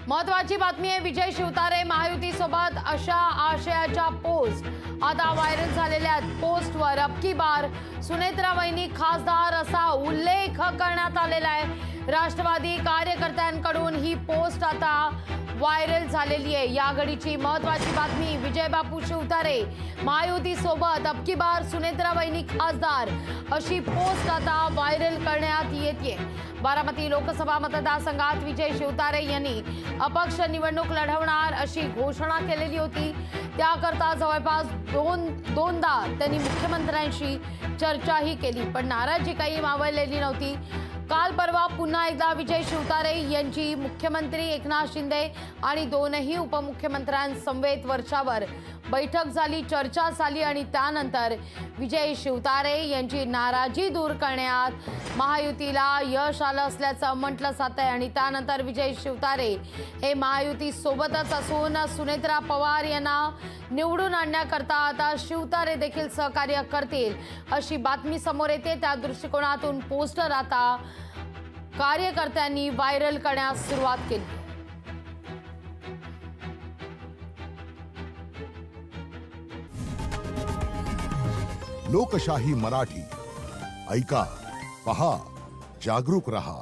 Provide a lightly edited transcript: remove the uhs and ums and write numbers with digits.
महत्वाची बातमी आहे। विजय शिवतारे महायुती सोबत अशा आशयाच्या पोस्ट आता व्हायरल झालेल्या पोस्टवर अब की बार सुनेत्रा वहिनी खासदार असा उल्लेख करण्यात आलेला आहे। राष्ट्रवादी कार्यकर्त्यांकडून ही पोस्ट आता व्हायरल झालेली आहे। या घडीची महत्वाची बातमी, विजय बापू शिवतारे महायुती सोबत अब की बार सुनेत्रा वहिनी खासदार अशी पोस्ट आता व्हायरल करण्यात येते। बारामती लोकसभा मतदारसंघात विजय शिवतारे यांनी अपक्ष निवडणूक लढवणार अशी घोषणा केलेली होती। त्याकरता जवळपास दोनदा त्यांनी मुख्यमंत्र्यांशी चर्चाही केली, पण नाराजी काही मावळलेली नव्हती। काल परवा पुन्हा एकदा विजय शिवतारे यांची मुख्यमंत्री एकनाथ शिंदे आणि दोनही उपमुख्यमंत्र्यांसमवेत वर्षावर बैठक झाली, चर्चा झाली आणि त्यानंतर विजय शिवतारे यांची नाराजी दूर करण्यात महायुतीला यश आलं असल्याचं म्हटलं जात आहे। आणि त्यानंतर विजय शिवतारे हे महायुती सोबतच असून सुनेत्रा पवार यांना निवडून आणण्याकरता आता शिवतारे देखील सहकार्य करतील अशी बातमी समोर येते। त्या दृष्टिकोनातून पोस्टर आता कार्यकर्त्यांनी व्हायरल करण्यास सुरुवात केली। लोकशाही मराठी ऐका, पहा, जागरूक रहा।